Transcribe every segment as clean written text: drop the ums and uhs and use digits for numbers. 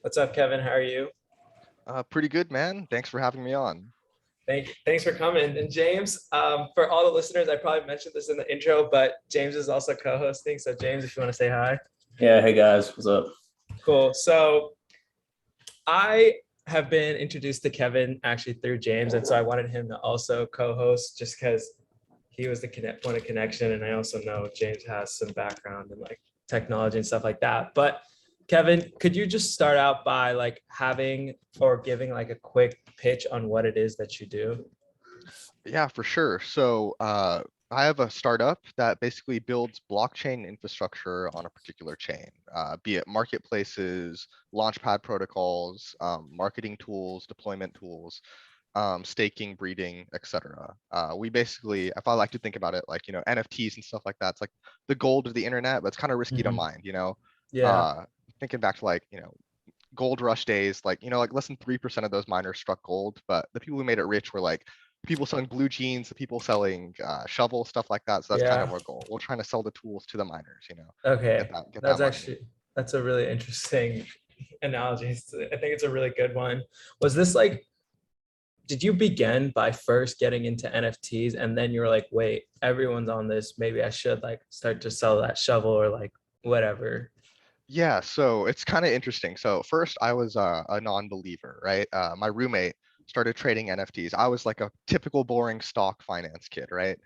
What's up, Kevin? How are you? Pretty good, man. Thanks for having me on. Thanks for coming. And James, for all the listeners, I probably mentioned this in the intro, but James is also co-hosting. So James, if you want to say hi. Yeah, hey guys, what's up? Cool. So I have been introduced to Kevin actually through James, and so I wanted him to also co-host just because he was the point of connection, and I also know James has some background in like technology and stuff like that. But Kevin, could you just start out by like having or giving like a quick pitch on what it is that you do? Yeah, for sure. I have a startup that basically builds blockchain infrastructure on a particular chain, be it marketplaces, launchpad protocols, marketing tools, deployment tools, staking, breeding, etc. We basically, if I like to think about it, like NFTs and stuff like that, it's like the gold of the internet, but it's kind of risky to Mhm. mine. Yeah. Thinking back to like gold rush days, like like less than 3% of those miners struck gold, but the people who made it rich were like people selling blue jeans, the people selling shovels, stuff like that. So that's kind of Yeah. our goal. We're trying to sell the tools to the miners, Okay. get That's that money. actually that's a really interesting analogy. I think it's a really good one. Was this like did you begin by first getting into NFTs and then you were like, wait, everyone's on this. Maybe I should like start to sell that shovel or like whatever. Yeah, so it's kind of interesting. So first I was a non-believer, right? My roommate started trading NFTs. I was like a typical boring stock finance kid, right?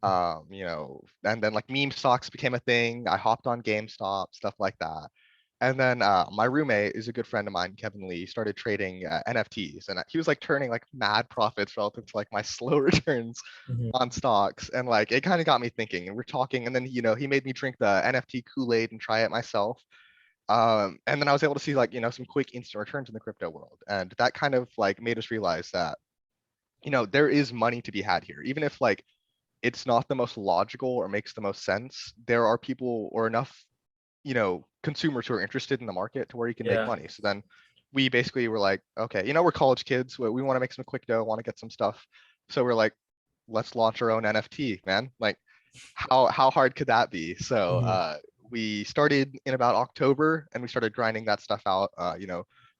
And then like meme stocks became a thing. I hopped on GameStop, stuff like that. And then my roommate is a good friend of mine, Kevin Lee, started trading NFTs, and he was like turning like mad profits relative to like my slow returns Mhm. on stocks, and like it kind of got me thinking. And we're talking, and then he made me drink the NFT Kool-Aid and try it myself. And then I was able to see like some quick instant returns in the crypto world, and that kind of like made us realize that there is money to be had here, even if like it's not the most logical or makes the most sense. There are people or enough consumers who are interested in the market to where you can make Yeah. money. So then we basically were like, okay, we're college kids, we want to make some quick dough, want to get some stuff. So we're like, let's launch our own NFT, man. Like how hard could that be? So Mhm. we started in about October, and we started grinding that stuff out,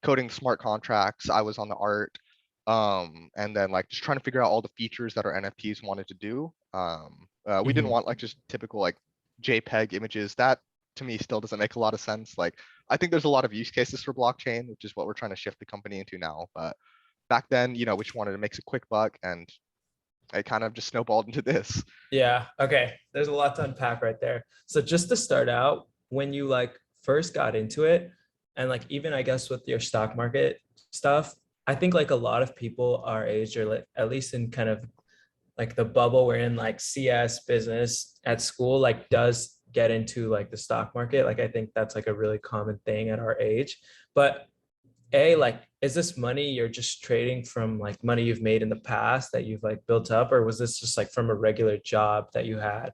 coding smart contracts. I was on the art, and then like just trying to figure out all the features that our NFTs wanted to do. We didn't Mhm. want like just typical like JPEG images. That to me still doesn't make a lot of sense. Like I think there's a lot of use cases for blockchain, which is what we're trying to shift the company into now. But back then, we just wanted to make a quick buck, and it kind of just snowballed into this. Yeah. Okay. There's a lot to unpack right there. So just to start out, when you like first got into it, and like even I guess with your stock market stuff, I think like a lot of people our age or like at least in kind of like the bubble we're in, like CS business at school, like does get into like the stock market. Like I think that's like a really common thing at our age. But like is this money you're just trading from like money you've made in the past that you've like built up, or was this just like from a regular job that you had?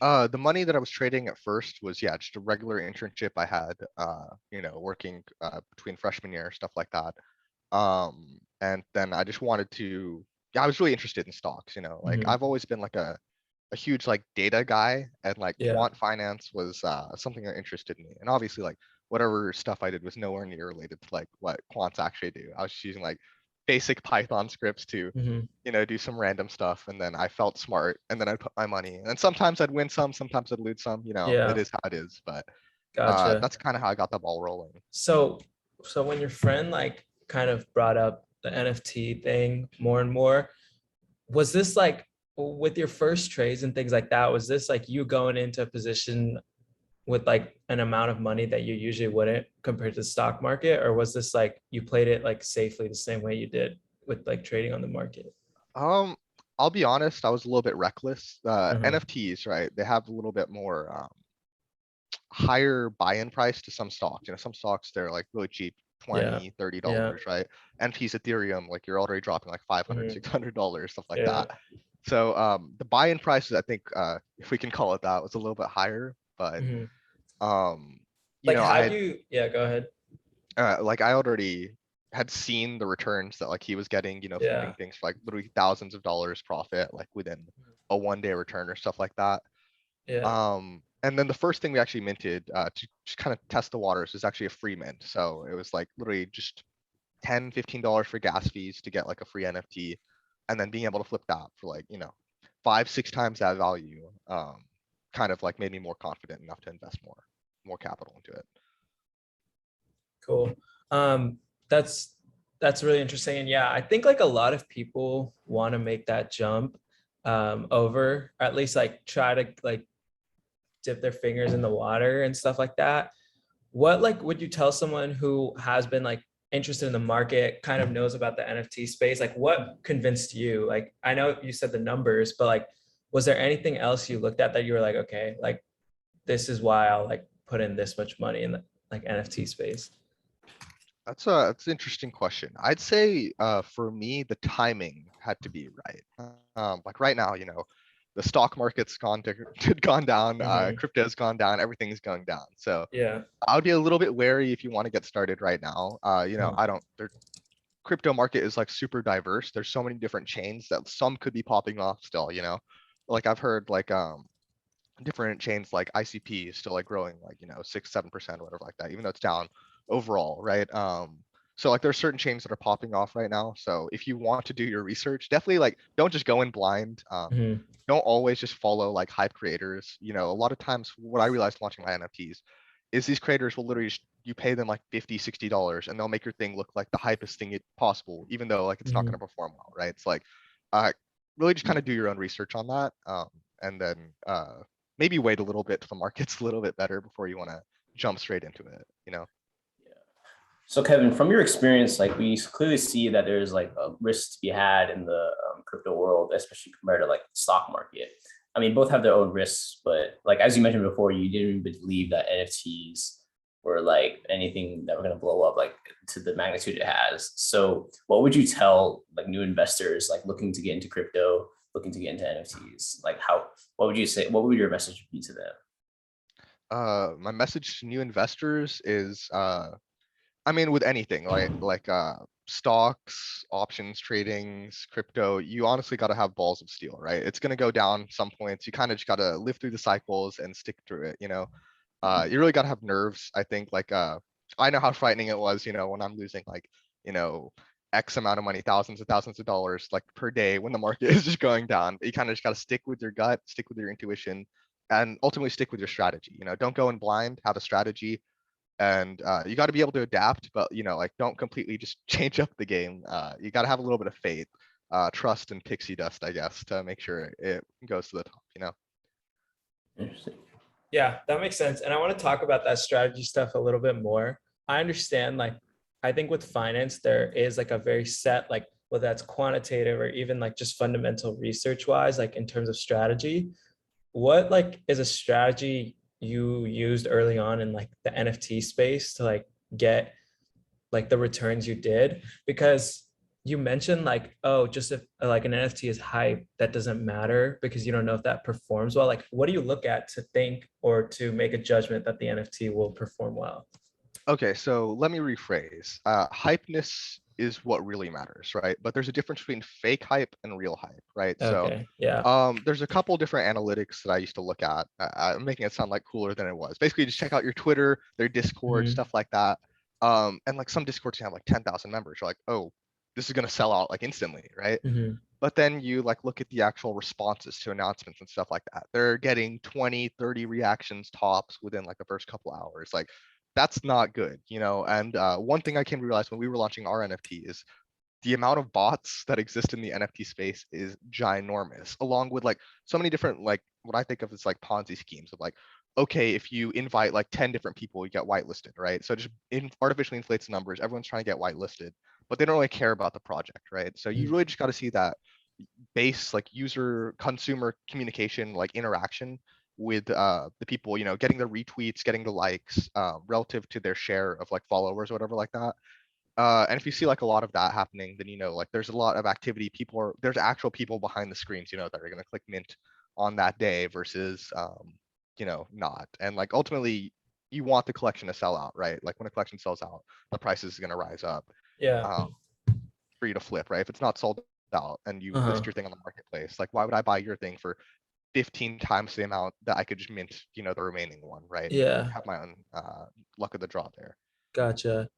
The money that I was trading at first was, yeah, just a regular internship I had, working between freshman year, stuff like that. And then I just wanted to, yeah, I was really interested in stocks, like Mhm. I've always been like a huge like data guy, and like Yeah. quant finance was something that interested me. And obviously like whatever stuff I did was nowhere near related to like what quants actually do. I was just using like basic Python scripts to Mhm. do some random stuff, and then I felt smart, and then I'd put my money, and sometimes I'd win some, sometimes I'd lose some, it Yeah. is how it is. But Gotcha. that's kind of how I got the ball rolling. So, so when your friend like kind of brought up the NFT thing more and more, was this like with your first trades and things like that, was this like you going into a position with like an amount of money that you usually wouldn't compared to the stock market, or was this like you played it like safely the same way you did with like trading on the market? um I'll be honest, I was a little bit reckless. Uh-huh. NFTs, right, they have a little bit more higher buy-in price to some stocks. Some stocks they're like really cheap, Yeah. 20 30 Yeah. dollars right? NFTs, Ethereum, like you're already dropping like 500 Mhm. $600, stuff like Yeah. that. So the buy-in prices, I think, if we can call it that, was a little bit higher. But Mhm. um Like I how do had you, yeah, go ahead. like I already had seen the returns that like he was getting, flipping Yeah. things for like literally thousands of dollars profit like within a 1 day return or stuff like that. Yeah. And then the first thing we actually minted to just kind of test the waters was actually a free mint. So it was like literally just $10-15 for gas fees to get like a free NFT, and then being able to flip that for like, 5-6 times that value, kind of like made me more confident enough to invest more capital into it. Cool. Um, that's really interesting. And yeah, I think like a lot of people want to make that jump over, or at least like try to like dip their fingers in the water and stuff like that. What like would you tell someone who has been like interested in the market, kind of knows about the NFT space? Like what convinced you? Like I know you said the numbers, but like was there anything else you looked at that you were like, okay, like this is why I'll like put in this much money in the like NFT space? That's an interesting question. I'd say for me, the timing had to be right. Like right now, the stock market's gone down, Mhm. crypto's gone down, everything's going down. So Yeah. I would be a little bit wary if you want to get started right now. Mhm. I don't. The crypto market is like super diverse. There's so many different chains that some could be popping off still. Like I've heard like different chains like ICP is still like growing like 6-7% whatever like that, even though it's down overall, right? So like there's certain chains that are popping off right now. So if you want to do your research, definitely like don't just go in blind. Mhm. Don't always just follow like hype creators. A lot of times what I realized launching my NFTs is these creators will literally you pay them like $50-$60 and they'll make your thing look like the hypest thing possible, even though like it's not going to Mhm. perform well, right? It's like uh really just kind of do your own research on that. And then maybe wait a little bit till the market's a little bit better before you want to jump straight into it. Yeah. So Kevin, from your experience, like we clearly see that there's like a risk to be had in the crypto world, especially compared to like the stock market. I mean, both have their own risks, but like as you mentioned before, you didn't believe that NFTs were like anything that were going to blow up like to the magnitude it has. So, what would you tell like new investors like looking to get into crypto, looking to get into NFTs? Like how? What would you say? What would your message be to them? My message to new investors is I mean, with anything like stocks, options, tradings, crypto, you honestly got to have balls of steel, right? It's gonna go down some points. You kind of just got to live through the cycles and stick through it. You really got to have nerves. I think like I know how frightening it was, when I'm losing like you know X amount of money, thousands of dollars like per day when the market is just going down. But you kind of just got to stick with your gut, stick with your intuition, and ultimately stick with your strategy. Don't go in blind. Have a strategy and you got to be able to adapt, but like don't completely just change up the game. You got to have a little bit of faith, trust, and pixie dust, I guess, to make sure it goes to the top. Interesting. Yeah, that makes sense. And I want to talk about that strategy stuff a little bit more. I understand, like, I think with finance, there is like a very set, like, whether that's quantitative or even like just fundamental research wise, like in terms of strategy. What like is a strategy you used early on in like the NFT space to like get like the returns you did? Because you mentioned like, oh, just if like an NFT is hype, that doesn't matter because you don't know if that performs well. Like, what do you look at to think or to make a judgment that the NFT will perform well? Okay, so let me rephrase. Hypeness is what really matters, right? But there's a difference between fake hype and real hype, right? So Okay. Yeah. there's a couple different analytics that I used to look at. I'm making it sound like cooler than it was. Basically, just check out your Twitter, their Discord, Mhm. stuff like that. And like some Discords have like 10,000 members. You're like, oh, this is gonna sell out like instantly, right? Mhm. But then you like look at the actual responses to announcements and stuff like that. They're getting 20, 30 reactions tops within like the first couple hours. Like that's not good. And one thing I came to realize when we were launching our NFT is the amount of bots that exist in the NFT space is ginormous, along with like so many different like what I think of as like Ponzi schemes of like, okay, if you invite like 10 different people, you get whitelisted, right? So just artificially inflates the numbers. Everyone's trying to get whitelisted, but they don't really care about the project, right? So you Mhm. really just got to see that base like user consumer communication like interaction with the people, getting the retweets, getting the likes relative to their share of like followers or whatever like that. And if you see like a lot of that happening, then like there's a lot of activity. There's actual people behind the screens, that are gonna click mint on that day versus not. And like ultimately you want the collection to sell out, right? Like when a collection sells out, the price is gonna rise up Yeah. um, for you to flip, right? If it's not sold out and you list Uh-huh. your thing on the marketplace, like why would I buy your thing for 15 times the amount that I could just mint, you know, the remaining one, right? And Yeah. have my own luck of the draw there. Gotcha.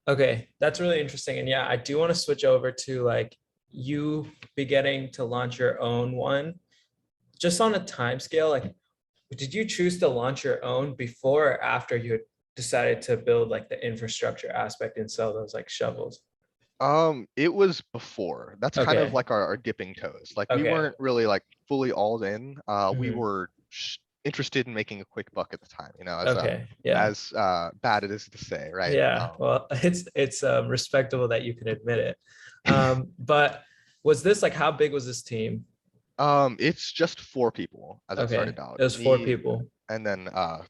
Okay, that's really interesting. And yeah, I do want to switch over to like you beginning to launch your own one. Just on a time scale, like did you choose to launch your own before or after you had decided to build like the infrastructure aspect and sell those like shovels? It was before. That's kind of Okay. like our dipping toes. Like we Okay. weren't really like fully all in. We Mhm. were interested in making a quick buck at the time, you know, Okay. Yeah. as bad it is to say, right? Yeah. Well, it's respectable that you can admit it. But was this like how big was this team? It's just 4 people as it Okay. started out. It was four Me people. and then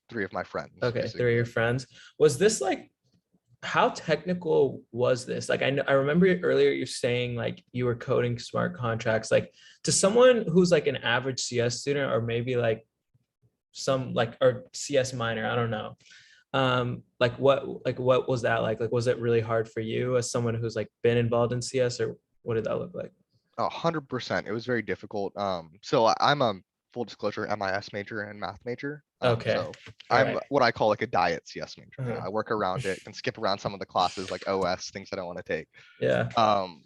3 of my friends, Okay, three of basically. your friends. Was this like how technical was this? Like I remember earlier you saying like you were coding smart contracts. Like to someone who's like an average CS student or maybe some like or CS minor, I don't know. Like what was that like? Like was it really hard for you as someone who's like been involved in CS or what did that look like? 100%. It was very difficult. So I'm a full disclosure MIS major and math major. Okay. So All I'm right. what I call like a diet CS major. You know, Uh-huh. I work around it, can skip around some of the classes like OS, things I don't want to take. Yeah. Um,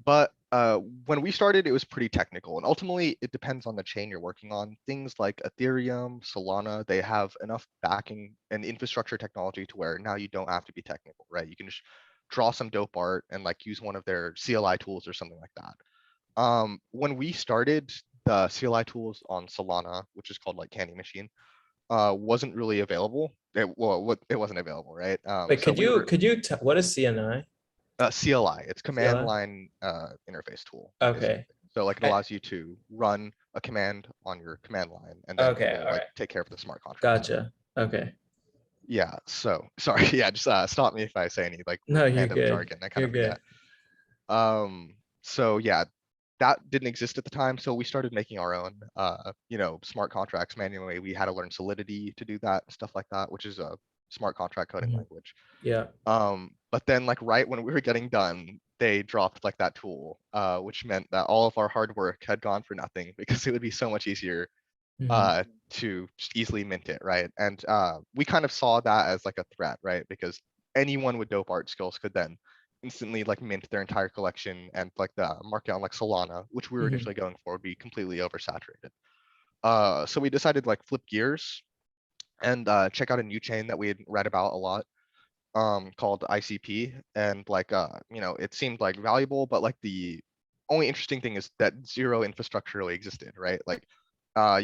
but when we started, it was pretty technical, and ultimately it depends on the chain you're working on. Things like Ethereum, Solana, they have enough backing and infrastructure technology to where now you don't have to be technical, right? You can just draw some dope art and like use one of their CLI tools or something like that. When we started, the CLI tools on Solana, which is called like Candy Machine, wasn't really available. It wasn't available, right? Wait, So could we you were could you what is CNI? CLI. It's command CLI? line interface tool, basically. Okay. So like it I, allows you to run a command on your command line, and then it okay, will all like right. take care of the smart contract stuff. Gotcha. Okay. Yeah. So sorry. Yeah. Just stop me if I say any like No, you're random good. jargon. I kind You're of forget. good. So yeah, that didn't exist at the time. So we started making our own, you know, smart contracts manually. We had to learn Solidity to do that, stuff like that, which is a smart contract coding Mhm. language. Yeah. But then like right when we were getting done, they dropped like that tool, which meant that all of our hard work had gone for nothing because it would be so much easier Mhm. to just easily mint it, right? And we kind of saw that as like a threat, right? Because anyone with dope art skills could then instantly like mint their entire collection, and like the market on like Solana, which we were Mhm. initially going for, would be completely oversaturated. So we decided to like flip gears and check out a new chain that we had read about a lot, called ICP, and like you know, it seemed like valuable, but like the only interesting thing is that zero infrastructure really existed, right? Like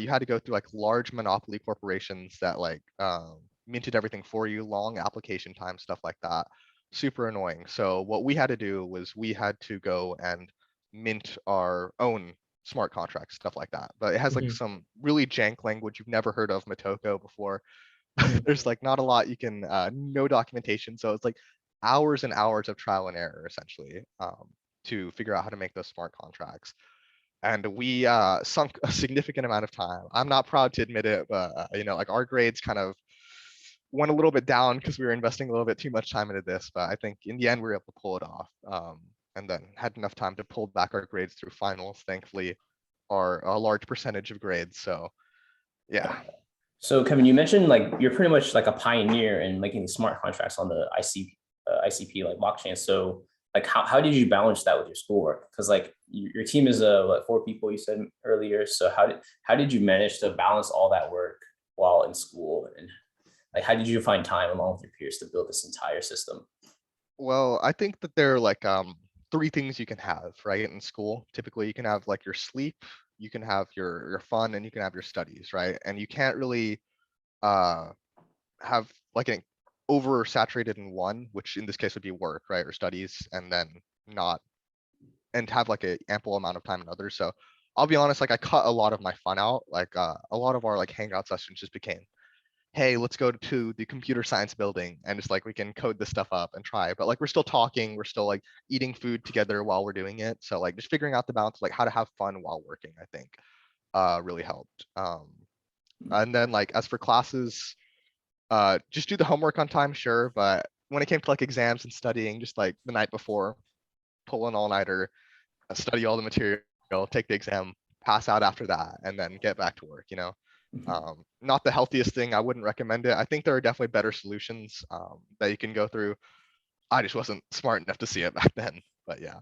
you had to go through like large monopoly corporations that like minted everything for you, long application time, stuff like that. Super annoying. So what we had to do was we had to go and mint our own smart contracts, stuff like that. But it has like Mhm. some really jank language you've never heard of, Motoko, before. Mhm. There's like not a lot you can, no documentation. So it's like hours and hours of trial and error essentially, to figure out how to make those smart contracts. And we sunk a significant amount of time. I'm not proud to admit it, but you know, like our grades kind of went a little bit down because we were investing a little bit too much time into this. But I think in the end we were able to pull it off, and then had enough time to pull back our grades through finals. Thankfully, are a large percentage of grades. So yeah. So Kevin, you mentioned like you're pretty much like a pioneer in making smart contracts on the ICP like blockchain. So like how did you balance that with your schoolwork? Because like your team is what 4 people you said earlier. So how did you manage to balance all that work while in school, and like how did you find time along with your peers to build this entire system? Well, I think that there are like 3 things you can have, right? In school, typically you can have like your sleep, you can have your fun, and you can have your studies, right? And you can't really uh have like an oversaturated in one, which in this case would be work, right? Or studies, and then not and have like a ample amount of time in others. So I'll be honest, like I cut a lot of my fun out. Like a lot of our like hangout sessions just became, hey, let's go to the computer science building and just like we can code this stuff up and try. But like we're still talking, we're still like eating food together while we're doing it. So like just figuring out the balance, like how to have fun while working, I think really helped. And then like as for classes, just do the homework on time, sure. But when it came to like exams and studying, just like the night before, pull an all-nighter, study all the material, take the exam, pass out after that, and then get back to work, you know. Not the healthiest thing. I wouldn't recommend it. I think there are definitely better solutions that you can go through. I just wasn't smart enough to see it back then, but yeah.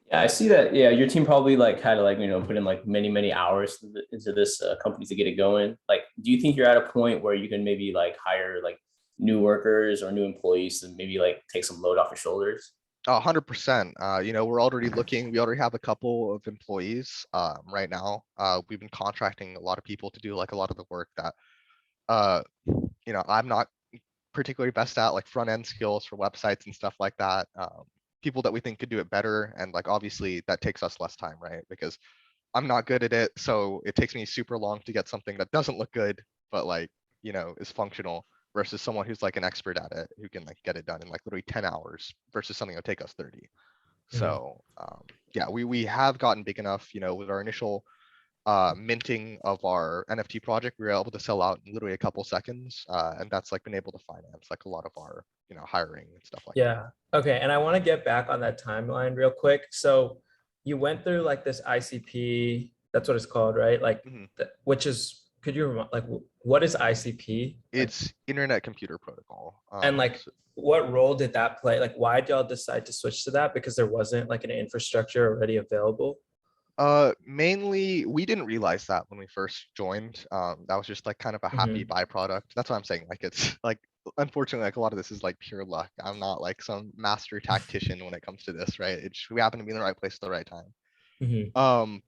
Yeah, I see that. Yeah, your team probably like had to like put in like many hours into this company to get it going. Like, do you think you're at a point where you can maybe like hire like new workers or new employees to maybe like take some load off your shoulders? 100%. You know, we're already looking. We already have a couple of employees right now. We've been contracting a lot of people to do like a lot of the work that uh, you know, I'm not particularly best at, like front end skills for websites and stuff like that. People that we think could do it better, and like obviously that takes us less time, right? Because I'm not good at it, so it takes me super long to get something that doesn't look good, but like, you know, is functional, versus someone who's like an expert at it who can like get it done in like literally 10 hours versus something that'll take us 30. So yeah, we have gotten big enough, you know, with our initial minting of our NFT project, we were able to sell out in literally a couple seconds, and that's like been able to finance like a lot of our, you know, hiring and stuff like that. Yeah. Okay. And I want to get back on that timeline real quick. So you went through like this ICP, that's what it's called, right? Like, Mhm. which is, could you remind, like, what is ICP? Like, It's Internet Computer Protocol. and like, what role did that play? Like, why did y'all decide to switch to that? Because there wasn't like an infrastructure already available. Mainly we didn't realize that when we first joined. That was just like kind of a happy byproduct. That's what I'm saying. Like it's like, unfortunately, like a lot of this is like pure luck. I'm not like some master tactician when it comes to this, right? It's, we happen to be in the right place at the right time.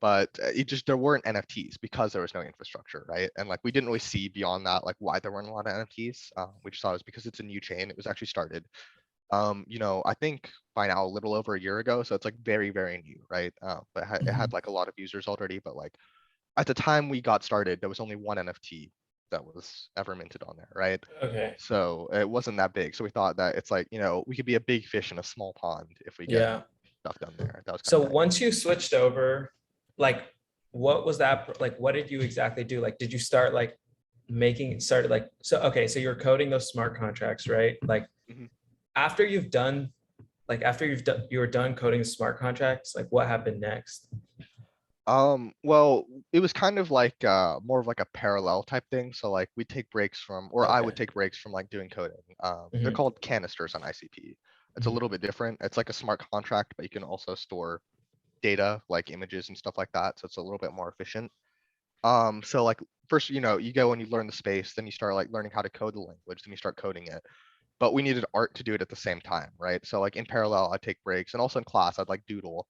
But it just, there weren't NFTs because there was no infrastructure, right? And like we didn't really see beyond that like why there weren't a lot of NFTs. We just thought it was because it's a new chain. It was actually started you know, I think by now a little over a year ago, so it's like very new, right? But it had like a lot of users already, but like at the time we got started, there was only one NFT that was ever minted on there, right? Okay. So it wasn't that big. So we thought that it's like, you know, we could be a big fish in a small pond if we get Yeah. stuff done there. That was kind So of the idea. once you switched over, like, what was that? Like, what did you exactly do? Like, did you start like started like, so, okay, so you're coding those smart contracts, right? Like, Mhm. after you've done, you were done coding the smart contracts, like, what happened next? Well, it was kind of like more of like a parallel type thing. So like we take breaks from, or I would Okay. take breaks from like doing coding. They're Mhm, called canisters on ICP. It's a mhm, little bit different. It's like a smart contract, but you can also store data like images and stuff like that. So it's a little bit more efficient. So like first, you know, you go and you learn the space, then you start like learning how to code the language, then you start coding it. But we needed art to do it at the same time, right? So like in parallel, I'd take breaks, and also in class, I'd like doodle.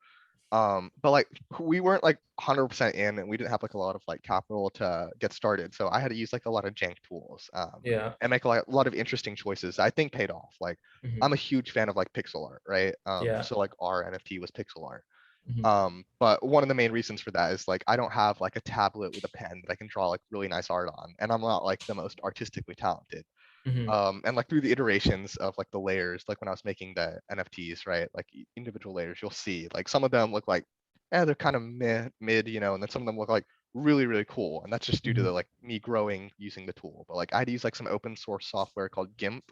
But like we weren't like 100% in, and we didn't have like a lot of like capital to get started. So I had to use like a lot of jank tools, yeah. and make like a lot of interesting choices I think paid off. Like Mhm, I'm a huge fan of like pixel art, right? yeah. So like our NFT was pixel art. Mhm, But one of the main reasons for that is like I don't have like a tablet with a pen that I can draw like really nice art on, and I'm not like the most artistically talented. mhm, And like through the iterations of like the layers, like when I was making the NFTs, right? Like individual layers, you'll see like some of them look like, they're kind of mid, you know, and then some of them look like really cool. And that's just due to mhm. the like me growing using the tool. But like I had to use like some open source software called GIMP,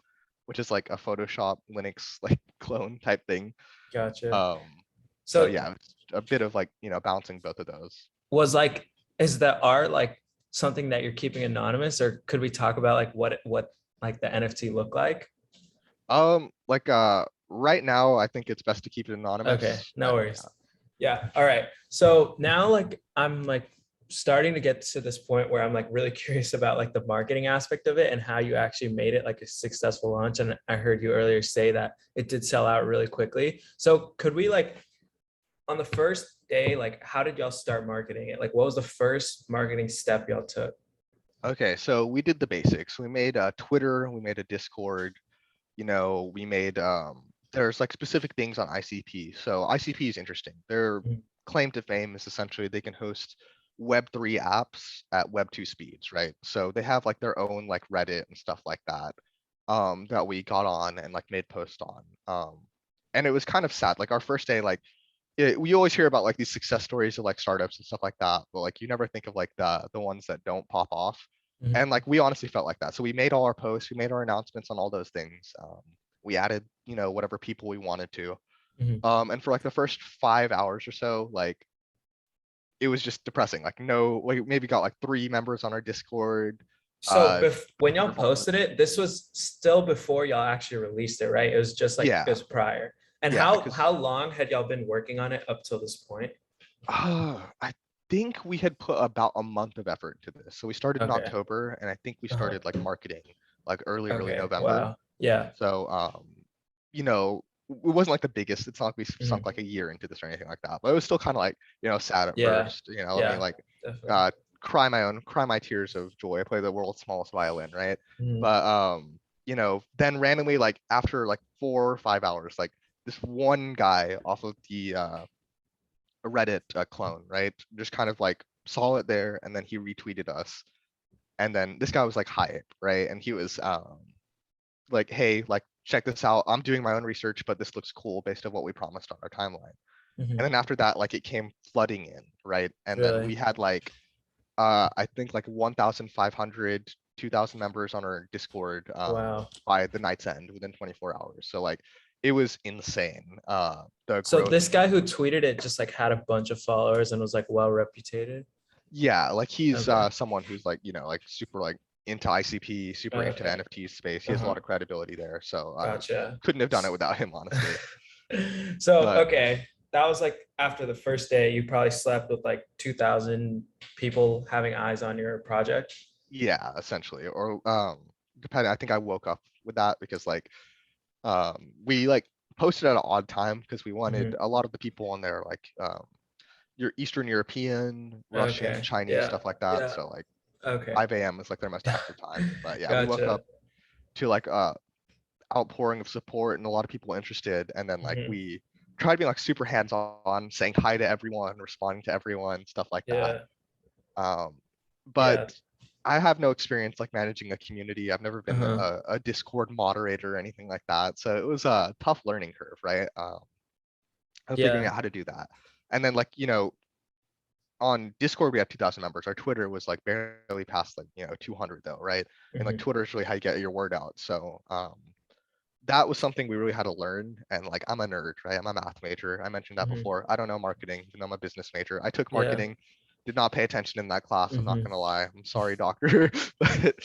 which is like a Photoshop Linux like clone type thing. Gotcha. Um, so So yeah, it's a bit of like, you know, balancing both of those. was like, is the art like something that you're keeping anonymous, or could we talk about like what like the NFT look like? Like right now I think it's best to keep it Okay, anonymous. no worries. Yeah. All right. So now like I'm like starting to get to this point where I'm like really curious about like the marketing aspect of it and how you actually made it like a successful launch. And I heard you earlier say that it did sell out really quickly. So could we like on the first day, like how did y'all start marketing it? Like what was the first marketing step y'all took? Okay, so we did the basics. We made a Twitter, we made a Discord, you know, we made there's like specific things on ICP. So ICP is interesting. Their Mhm, claim to fame is essentially they can host Web3 apps at Web2 speeds, right? So they have like their own like Reddit and stuff like that, that we got on and like made posts on. And it was kind of sad. Like our first day, like we always hear about like these success stories of like startups and stuff like that, but like you never think of like the ones that don't pop off. mhm, And like we honestly felt like that. So we made all our posts, we made our announcements on all those things. We added, you know, whatever people we wanted to. mhm. And for like the first 5 hours or so, like it was just depressing. Like no, like maybe got like 3 members on our Discord. So when y'all 100 followers. posted it, this was still before y'all actually released it, right? It was just like Yeah, it was prior. And yeah, because how long had y'all been working on it up till this point? I think we had put about a month of effort into this. So we started in Okay. October, and I think we Uh-huh. started like marketing like early Okay. November. Wow. Yeah. So you know, it wasn't like the biggest. It's not like we sunk Mhm. like a year into this or anything like that. But it was still kind of like, sad at Yeah. first. Let me Yeah. like Definitely. uh cry my tears of joy. I play the world's smallest violin, right? Mhm. But then randomly, like after like 4 or 5 hours, like this one guy off of the Reddit clone, right? Just kind of like saw it there, and then he retweeted us. And then this guy was like hype, right? And he was like, hey, like check this out. I'm doing my own research, but this looks cool based on what we promised on our timeline. And Mhm. then after that, like it came flooding in, right? And then Really? we had like I think like 1,500, 2,000 members on our Discord Wow. by the night's end within 24 hours. So like it was insane. The So growth. this guy who tweeted it just like had a bunch of followers and was like well reputed. Yeah, like he's Okay. someone who's like, like super like into ICP, super into the Okay. NFT space. He has a Uh-huh. lot of credibility there. So Gotcha. couldn't have done it without him, honestly. So, But okay, that was like after the first day, you probably slept with like 2,000 people having eyes on your project. yeah, essentially. Or depending, I think I woke up with that because like we like posted at an odd time because we wanted Mhm. a lot of the people on there like your Eastern European, Russian, Okay. Chinese, Yeah. stuff like that. Yeah. So like Okay. 5 a.m. is like their most active time. But yeah, we woke Gotcha. up to like outpouring of support and a lot of people interested. And then like Mhm. we tried being like super hands-on, saying hi to everyone, responding to everyone, stuff like that. Yeah. Um, but Yeah. I have no experience like managing a community. I've never been Uh-huh. a Discord moderator or anything like that. So it was a tough learning curve, right? Of figuring Yeah. out how to do that. And then like, on Discord we had 2,000 members. Our Twitter was like barely past like 200 though, right? And like Mhm. Twitter is really how you get your word out. So that was something we really had to learn. And like I'm a nerd, right? I'm a math major. I mentioned that Mhm. before. I don't know marketing, even though I'm a business major. I took Yeah. marketing, did not pay attention in that class. I'm not Mhm. gonna lie. I'm sorry, doctor. But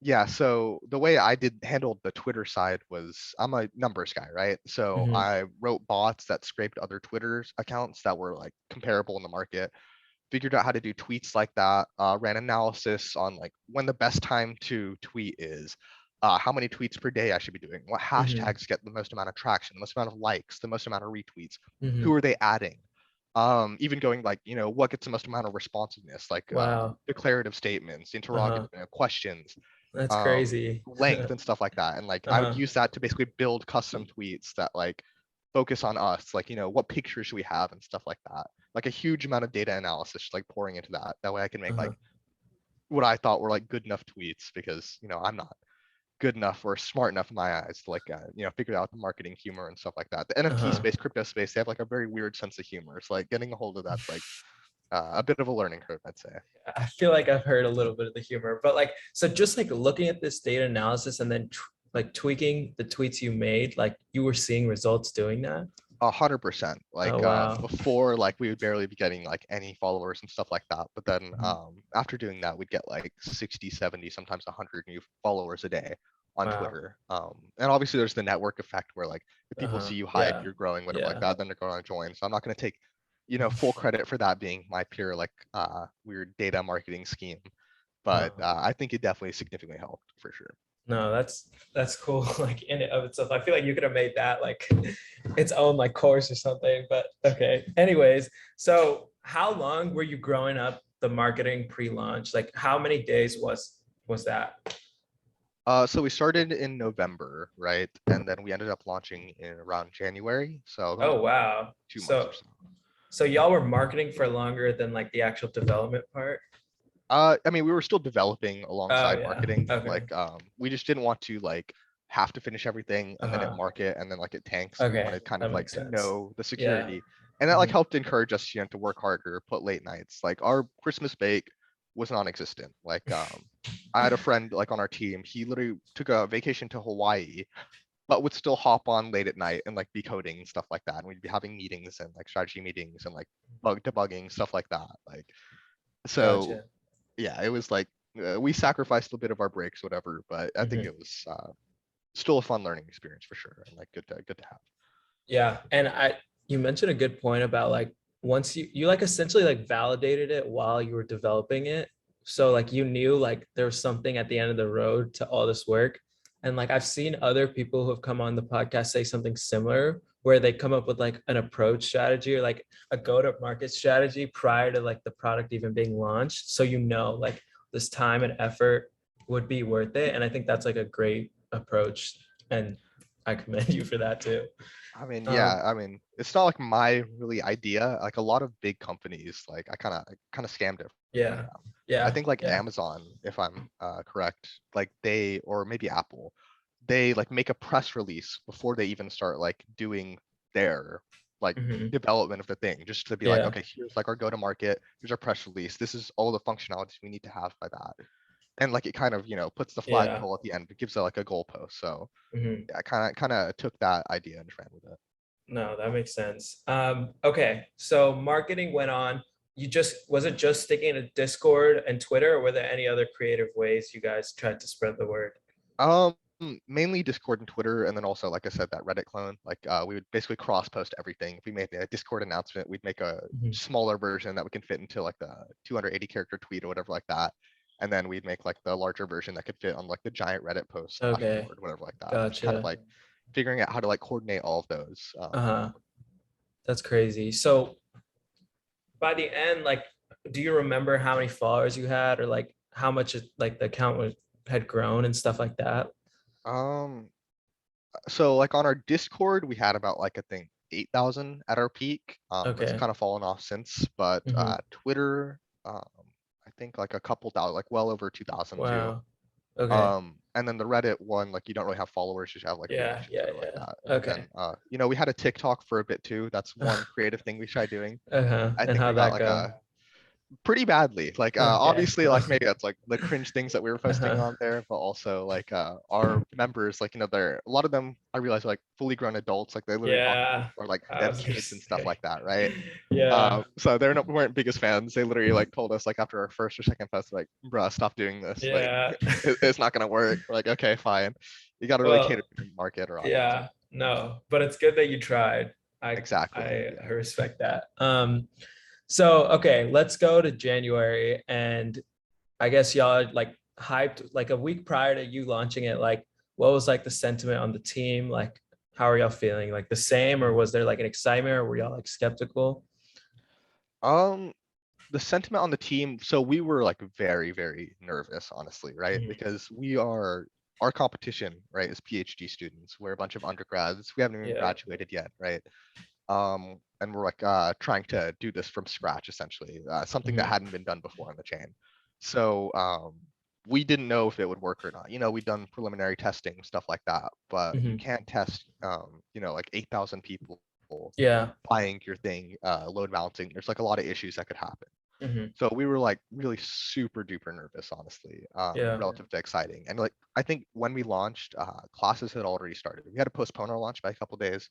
yeah, so the way I did handled the Twitter side was I'm a numbers guy, right? So Mhm. I wrote bots that scraped other Twitter's accounts that were like comparable in the market, figured out how to do tweets like that, ran analysis on like when the best time to tweet is, how many tweets per day I should be doing, what Mhm. hashtags get the most amount of traction, the most amount of likes, the most amount of retweets, who Mhm. are they adding, even going like, what gets the most amount of responsiveness, like Wow. declarative statements, Uh-huh. interrogative questions, That's crazy. length and stuff like that. And like I would Uh-huh. use that to basically build custom tweets that like focus on us, like, what pictures should we have and stuff like that. Like a huge amount of data analysis, just like pouring into that. That way I can make Uh-huh. like what I thought were like good enough tweets because, I'm not good enough or smart enough in my eyes to like, figure out the marketing humor and stuff like that. The NFT Uh-huh. space, crypto space, they have like a very weird sense of humor. So like getting a hold of that's like a bit of a learning curve, I'd say. I feel like I've heard a little bit of the humor, but like, so just like looking at this data analysis and then like tweaking the tweets you made, like you were seeing results doing that. 100%. Oh, Like wow. before, like we would barely be getting like any followers and stuff like that. But then Mhm. after doing that, we'd get like 60, 70, sometimes 100 new followers a day on Wow. Twitter. And obviously there's the network effect where like if people Uh-huh. see you hype, Yeah. you're growing, whatever like Yeah. that, then they're going to join. So I'm not going to take, full credit for that being my pure like weird data marketing scheme. But Uh-huh. I think it definitely significantly helped for sure. No, that's cool. Like in and of itself, I feel like you could have made that like its own like course or something. But okay. Anyways, so how long were you growing up the marketing pre-launch? Like how many days was that? So we started in November, right? And then we ended up launching in around January. So Oh about wow. 2 months or So so. so y'all were marketing for longer than like the actual development part? I mean, we were still developing Oh alongside yeah. marketing. Okay. Like, we just didn't want to like have to finish everything and then it Uh-huh. market and then like it tanks. We Okay. wanted kind That of like makes to sense. know the Yeah. security, and that like Mhm. helped encourage us, to work harder, put late nights. Like our Christmas bake was non-existent. Like, I had a friend like on our team. He literally took a vacation to Hawaii but would still hop on late at night and like be coding and stuff like that. And we'd be having meetings and like strategy meetings and like bug debugging, stuff like that. Like, so Gotcha. yeah, it was like we sacrificed a bit of our breaks, whatever, but I think Mhm. it was still a fun learning experience for sure, and like good to have. Yeah, and you mentioned a good point about like once you like essentially like validated it while you were developing it. So like you knew like there was something at the end of the road to all this work. And like I've seen other people who have come on the podcast say something similar where they come up with like an approach strategy or like a go-to-market strategy prior to like the product even being launched. So you know like this time and effort would be worth it. And I think that's like a great approach. And I commend you for that too. I mean, Um, yeah, I mean, it's not like my really idea. Like a lot of big companies, like I kind of scammed it from yeah, them. I yeah, think like yeah. Amazon, if I'm correct, like they, or maybe Apple, they like make a press release before they even start like doing their like Mhm. development of the thing, just to be like, Yeah, okay, here's like our go to market, here's our press release, this is all the functionalities we need to have by that. And like it kind of, puts the yeah. flagpole at the end, it gives it like a goalpost. So Mhm. yeah, I kind of took that idea and ran with it. No, that makes sense. Okay, so marketing went on. Was it just sticking to Discord and Twitter, or were there any other creative ways you guys tried to spread the word? Um, Mainly Discord and Twitter, and then also, like I said, that Reddit clone. Like, we would basically cross post everything. If we made a Discord announcement, we'd make a Mhm. smaller version that we can fit into like the 280 character tweet or whatever like that. And then we'd make like the larger version that could fit on like the giant Reddit post Okay, afterward, whatever like that. Just kind of gotcha. like figuring out how to like coordinate all of those. Uh-huh. That's crazy. So by the end, like, do you remember how many followers you had, or like how much like the account had grown and stuff like that? Um, so like on our Discord, we had about like I think 8,000 at our peak. It's Okay. kind of fallen off since, but Hmm. Twitter, I think like a couple thousand, like well over 2,000 too. Wow. Okay. And then the Reddit one, like you don't really have followers, you just have like Yeah, reactions, yeah, whatever like yeah. that. And Okay. then we had a TikTok for a bit too. That's one creative thing we tried doing. Uh-huh. I And think we how'd got that like go? a pretty badly. Like Okay. obviously like maybe that's like the cringe things that we were posting Uh-huh. on there, but also like our members, like they're a lot of them I realize are like fully grown adults, like they literally talk Yeah, or like I them was gonna kids and stuff say. like that, right? Yeah. So they're not weren't biggest fans. They literally like told us like after our first or second post, like, bruh, stop doing this. Like Yeah. it's not gonna work. We're like, okay, fine. You gotta really cater Well, to your market or audience. yeah, no, but it's good that you tried. I Exactly. I Yeah. respect that. So okay, let's go to January, and I guess y'all are, like hyped like a week prior to you launching it. Like, what was like the sentiment on the team? Like, how are y'all feeling? Like the same, or was there like an excitement, or were y'all like skeptical? Um, the sentiment on the team, so we were like very, very nervous, honestly, right? Mhm. Because our competition, right, is PhD students. We're a bunch of undergrads. We haven't even Yeah. graduated yet, right? And we're like trying to do this from scratch, essentially, something that Mhm. hadn't been done before on the chain. So we didn't know if it would work or not. We'd done preliminary testing, stuff like that, but you Mhm. can't test, like 8,000 people Yeah. buying your thing, load balancing. There's like a lot of issues that could happen. Mhm. So we were like really super duper nervous, honestly, Yeah. relative to exciting. And like I think when we launched, classes had already started. We had to postpone our launch by a couple days,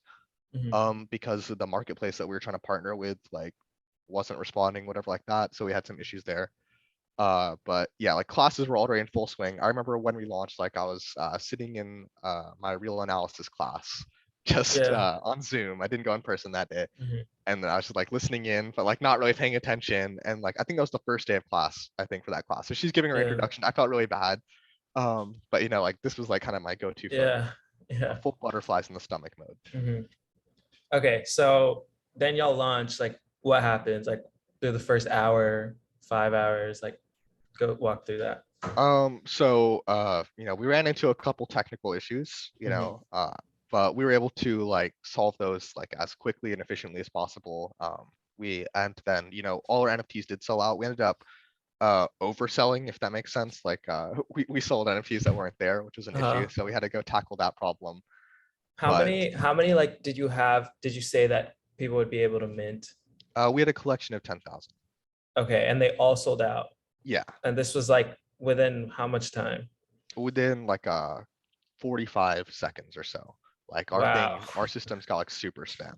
Mhm. because the marketplace that we were trying to partner with like wasn't responding, whatever like that. So we had some issues there. But yeah, like classes were already in full swing. I remember when we launched, like I was sitting in my real analysis class, just Yeah. on Zoom. I didn't go in person that day, Mhm. and then I was just like listening in, but like not really paying attention. And like I think that was the first day of class, I think, for that class. So she's giving her Yeah. introduction. I felt really bad. But like this was like kind of my go-to photo, Yeah. Yeah. full butterflies in the stomach mode. Mhm. Okay, so then y'all launch. Like, what happens? Like through the first hour, 5 hours. Like, go walk through that. So we ran into a couple technical issues, Mhm. but we were able to like solve those like as quickly and efficiently as possible. And then, all our NFTs did sell out. We ended up overselling, if that makes sense. Like we sold NFTs that weren't there, which was an issue. Uh-huh. So we had to go tackle that problem. How But many? How many like did you have? Did you say that people would be able to mint? we had a collection of 10,000. Okay, and they all sold out. Yeah, And this was like within how much time? within like 45 seconds or so. Like Wow. our systems got like super spammed.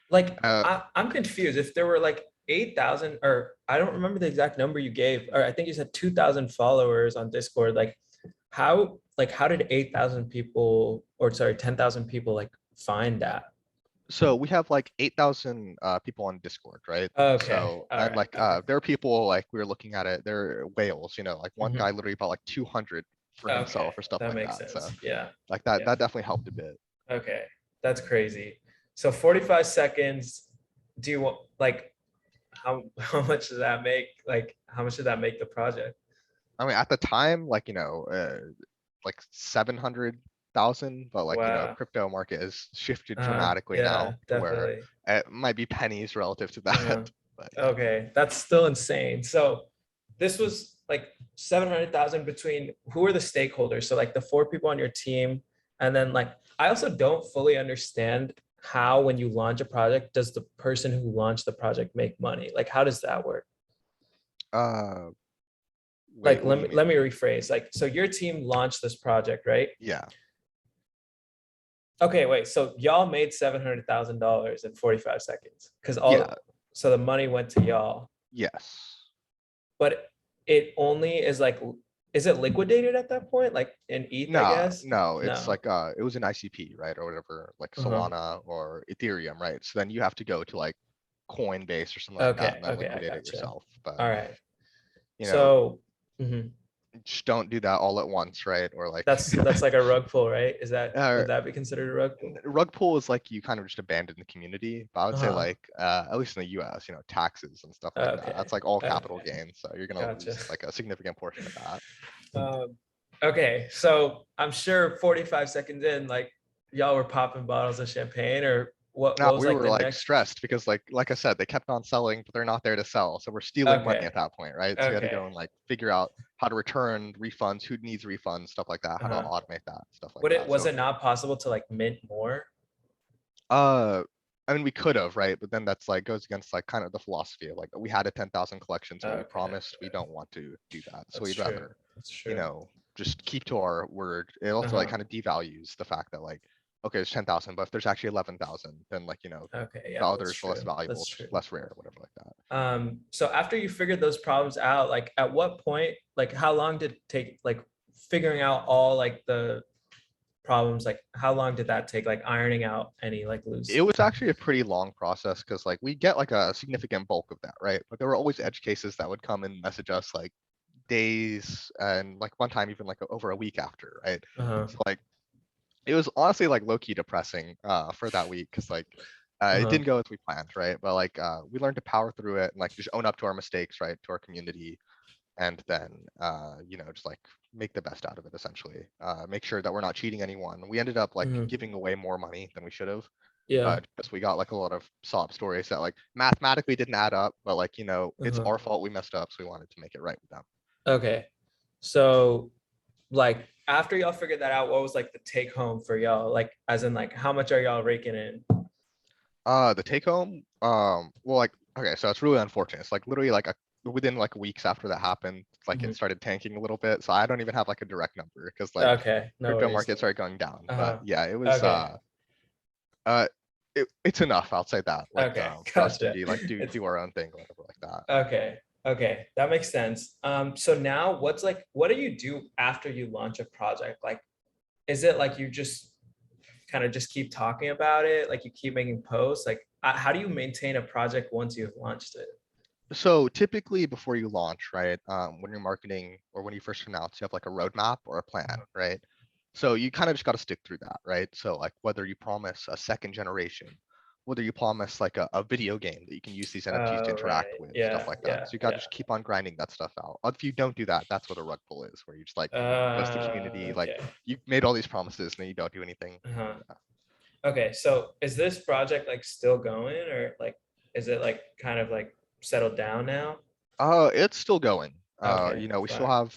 Like Uh, I'm confused. If there were like 8,000, or I don't remember the exact number you gave, or I think you said 2,000 followers on Discord. How did 8,000 people, or sorry, 10,000 people like find that? so we have like 8,000 people on Discord, right? Okay. So, All and right. like Okay. there are people like we were looking at it, they're whales, you know, like one Mhm. guy literally bought like 200 for Okay. himself or stuff That like makes that. So sense. Yeah. like Yeah. that definitely helped a bit. Okay. That's crazy. So 45 seconds. Do you want like how much does that make? Like how much did that make the project? I mean, at the time, like, you know, like 700,000, but like, you know, Wow. crypto market has shifted dramatically Yeah, now to where definitely. it might be pennies relative to that. Uh-huh. But yeah. Okay, that's still insane. So this was like 700,000 between who are the stakeholders? So like the four people on your team, and then like I also don't fully understand how when you launch a project, does the person who launched the project make money? Like how does that work? Uh, Like wait, what do you mean? let me rephrase. Like so your team launched this project, right? Yeah. Okay, wait. So y'all made $700,000 in 45 seconds because Yeah. so the money went to y'all, Yes. but it only is like, is it liquidated at that point? Like in ETH, I No, guess? no, it's No. like it was an ICP, right? Or whatever, like Uh-huh. Solana or Ethereum, right? So then you have to go to like Coinbase or something like that Okay. and then Okay. I liquidate it gotcha. yourself. But All right. you know, So mhm. just don't do that all at once, right? Or like That's like a rug pull, right? uh, Would that be considered a rug pull? rug pull is like you kind of just abandon the community. But I would say Uh-huh. like at least in the US, you know, taxes and stuff like that. Okay. That's like all capital Okay. gains. So you're gonna Gotcha. lose like a significant portion of that. Okay. So I'm sure 45 seconds in, like y'all were popping bottles of champagne, or No, what was we like were the like next? stressed because like I said, they kept on selling, but they're not there to sell. So we're stealing money Okay. at that point, right? So we had to Okay. go and like figure out how to return refunds, who needs refunds, stuff like that, how to Uh-huh. automate that, stuff like Would it that. was So it not possible to like mint more? uh I mean we could have, right? But then that's like goes against like kind of the philosophy of like we had a 10,000 collection, so we Okay, promised we don't want to do that. So that's we'd true. rather, That's you true. know, just keep to our word. It also like Uh-huh. kind of devalues the fact that like, okay, it's 10,000, but if there's actually 11,000, then like, you know, Okay, the yeah, other that's is less true. valuable, That's it's true. just less rare, whatever like that. So after you figured those problems out, like at what point, like how long did it take, like figuring out all like the problems, like how long did that take, like ironing out any like It loose? was actually a pretty long process because like we get like a significant bulk of that, right? But there were always edge cases that would come and message us like days and like one time even like over a week after, right? Uh-huh. So like it was honestly like low key depressing for that week because like it Uh-huh. didn't go as we planned, right? But like we learned to power through it and like just own up to our mistakes, right? To our community, and then you know, just like make the best out of it essentially. Make sure that we're not cheating anyone. We ended up like Mhm. giving away more money than we should have. Yeah. Because we got like a lot of sob stories that like mathematically didn't add up, but like, you know, it's Uh-huh. our fault we messed up, so we wanted to make it right with them. Okay. So like after y'all figured that out, what was like the take home for y'all? Like as in like how much are y'all raking in? The take home, well, like, okay, so it's really unfortunate. It's like literally like within like weeks after that happened, like Mhm. it started tanking a little bit. So I don't even have like a direct number because like Okay, no crypto worries. market started going down. But Uh-huh. yeah, it was Okay. uh it's enough. I'll say that. Like Okay. for us to Gotcha. be like It's do our own thing, or whatever like that. okay. Okay. That makes sense. So now what's like, what do you do after you launch a project? Like, is it like you just kind of just keep talking about it? Like you keep making posts? Like, how do you maintain a project once you've launched it? So typically before you launch, right, when you're marketing or when you first announce, you have like a roadmap or a plan, right? So you kind of just got to stick through that, right? So like whether you promise a second generation, whether you promise like a video game that you can use these NFTs to interact Right. with, stuff Yeah. like that. Yeah. So you got to Yeah. just keep on grinding that stuff out. If you don't do that, that's what a rug pull is, where you just like ghost the community, like Okay. you made all these promises and then you don't do anything. Uh-huh. Yeah. Okay. So is this project like still going, or like is it like kind of like settled down now? It's still going. Okay. You know, we still Fine. have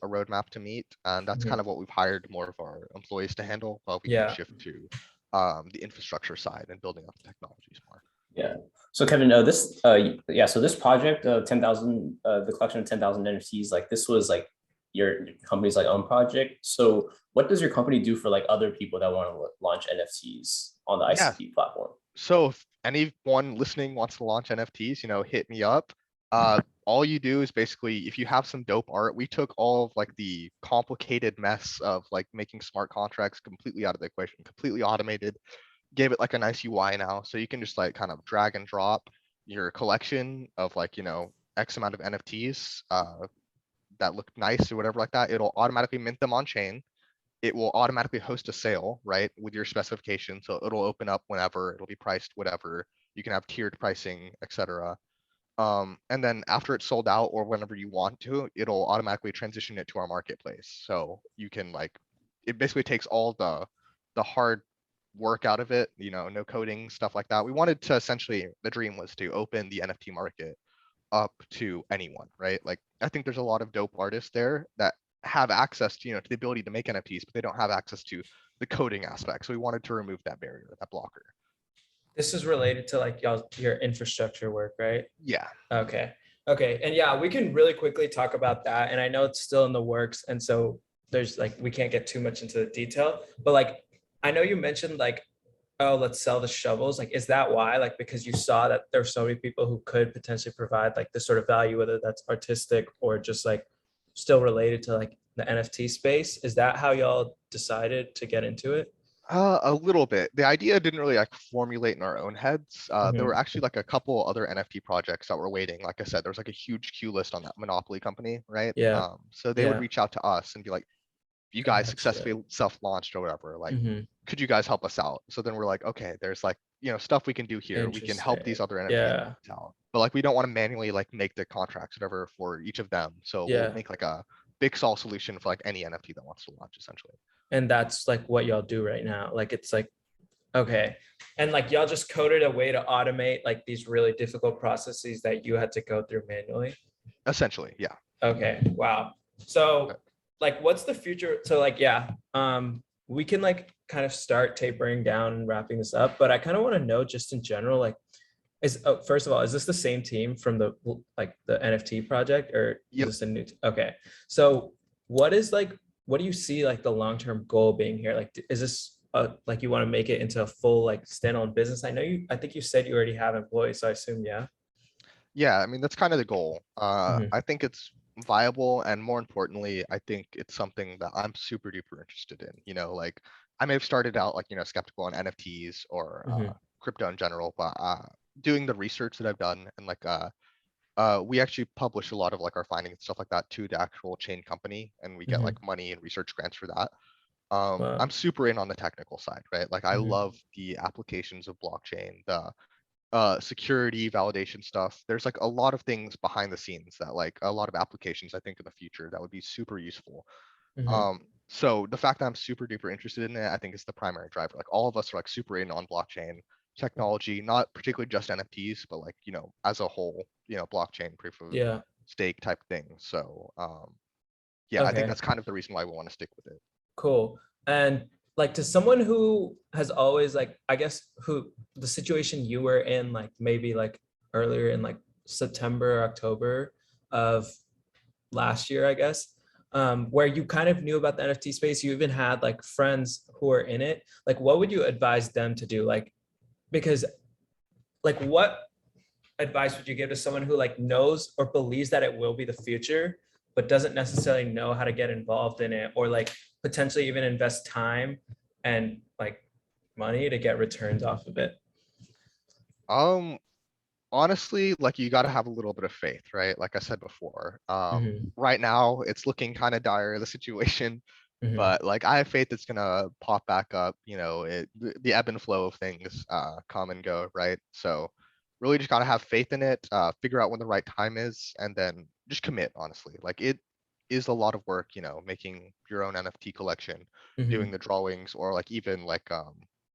a roadmap to meet, and that's kind Mhm. of what we've hired more of our employees to handle while we do Yeah. shift to the infrastructure side and building up the technologies more. Yeah. So Kevin, yeah, so this project, 10,000, the collection of 10,000 NFTs, like this was like your company's like own project. So what does your company do for like other people that want to launch NFTs on the Yeah. ICP platform? So if anyone listening wants to launch NFTs, hit me up. All you do is basically, if you have some dope art, we took all of like the complicated mess of like making smart contracts completely out of the equation, completely automated, gave it like a nice UI now. So you can just like kind of drag and drop your collection of like, X amount of NFTs that look nice or whatever like that. It'll automatically mint them on chain. It will automatically host a sale, right, with your specification. So it'll open up whenever, it'll be priced whatever. You can have tiered pricing, etc. And then after it's sold out or whenever you want to, it'll automatically transition it to our marketplace. So you can like, it basically takes all the hard work out of it, no coding, stuff like that. We wanted to essentially, the dream was to open the NFT market up to anyone, right? Like I think there's a lot of dope artists there that have access to, to the ability to make NFTs, but they don't have access to the coding aspect. So we wanted to remove that barrier, that blocker. This is related to like your infrastructure work, right? Yeah. Okay. And yeah, we can really quickly talk about that. And I know it's still in the works. And so there's like, we can't get too much into the detail, but like, I know you mentioned like, oh, let's sell the shovels. Like, is that why? Like, because you saw that there's so many people who could potentially provide like this sort of value, whether that's artistic or just like still related to like the NFT space. Is that how y'all decided to get into it? A little bit. The idea didn't really like formulate in our own heads. There were Mhm. actually like a couple other NFT projects that were waiting. Like I said, there was like a huge queue list on that Monopoly company, right? Yeah. So they would Yeah. reach out to us and be like, you guys Gotcha. successfully self-launched or whatever, like, Mhm. could you guys help us out? So then we're like, okay, there's like, stuff we can do here. We can help these Interesting. other NFT Yeah. entities out. But like, we don't want to manually like make the contracts, whatever, for each of them. So we'll Yeah. make like a big solve solution for like any NFT that wants to launch essentially. And that's like what y'all do right now. Like, it's like, okay. And like, y'all just coded a way to automate like these really difficult processes that you had to go through manually. Essentially, yeah. Okay. Wow. So like, what's the future? So like, yeah, we can like kind of start tapering down and wrapping this up, but I kind of want to know just in general, like, first of all, is this the same team from the like the NFT project, or is Yep. this a new okay. So what is like, what do you see like the long-term goal being here? Like, is this like you want to make it into a full like standalone business? I think you said you already have employees, so I assume yeah. Yeah, I mean, that's kind of the goal. Mhm. I think it's viable, and more importantly, I think it's something that I'm super duper interested in. Like I may have started out like, skeptical on NFTs or Mhm. crypto in general, but doing the research that I've done and like we actually publish a lot of like our findings and stuff like that to the actual chain company, and we get Mhm. like money and research grants for that. Wow. I'm super in on the technical side, right? Like I Mhm. love the applications of blockchain, the security validation stuff. There's like a lot of things behind the scenes that like a lot of applications I think in the future that would be super useful. Mhm. So the fact that I'm super duper interested in it, I think is the primary driver. Like all of us are like super in on blockchain technology, not particularly just NFTs, but like, as a whole, blockchain proof of Yeah. stake type thing. So yeah, I think Okay. that's kind of the reason why we want to stick with it. Cool. And like, to someone who has always like, I guess, who the situation you were in, like maybe like earlier in like September, October of last year, I guess, where you kind of knew about the NFT space, you even had like friends who are in it. Like, what would you advise them to do? Like, because like, what advice would you give to someone who like knows or believes that it will be the future, but doesn't necessarily know how to get involved in it, or like potentially even invest time and like money to get returns off of it? Um, Honestly, like you got to have a little bit of faith, right? Like I said before, Mhm. right now it's looking kind of dire, the situation, Mhm. but like I have faith it's gonna pop back up. The ebb and flow of things come and go, right? So really just gotta have faith in it, figure out when the right time is, and then just commit, honestly. Like it is a lot of work, making your own NFT collection, doing Mhm. the drawings, or like even like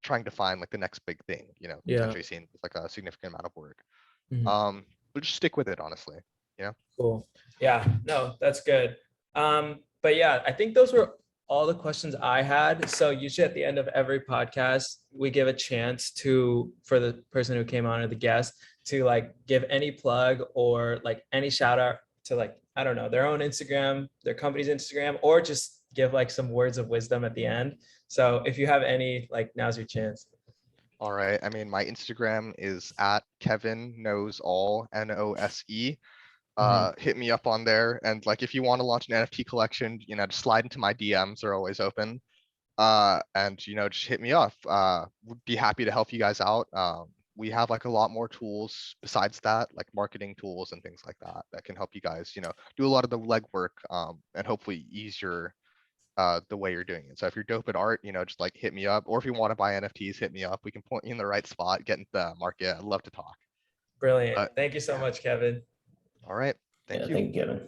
trying to find like the next big thing, Yeah. potentially seeing like a significant amount of work. Mhm. But just stick with it, honestly. Cool. Yeah, no, that's good. But yeah, I think those were all the questions I had. So usually at the end of every podcast, we give a chance for the person who came on or the guest to like give any plug or like any shout out to like I don't know, their own Instagram, their company's Instagram, or just give like some words of wisdom at the end. So if you have any, like, now's your chance. All right. I mean, my Instagram is at Kevin knows all, NOSE. Hit me up on there. And like, if you want to launch an NFT collection, just slide into my DMs. They're always open. And just hit me up. Would be happy to help you guys out. We have like a lot more tools besides that, like marketing tools and things like that, that can help you guys, do a lot of the legwork, and hopefully ease the way you're doing it. So if you're dope at art, just like hit me up, or if you want to buy NFTs, hit me up. We can point you in the right spot, get into the market. I'd love to talk. Brilliant. But Thank you so yeah. much, Kevin. All right. Yeah, Thank you. thank you, Kevin.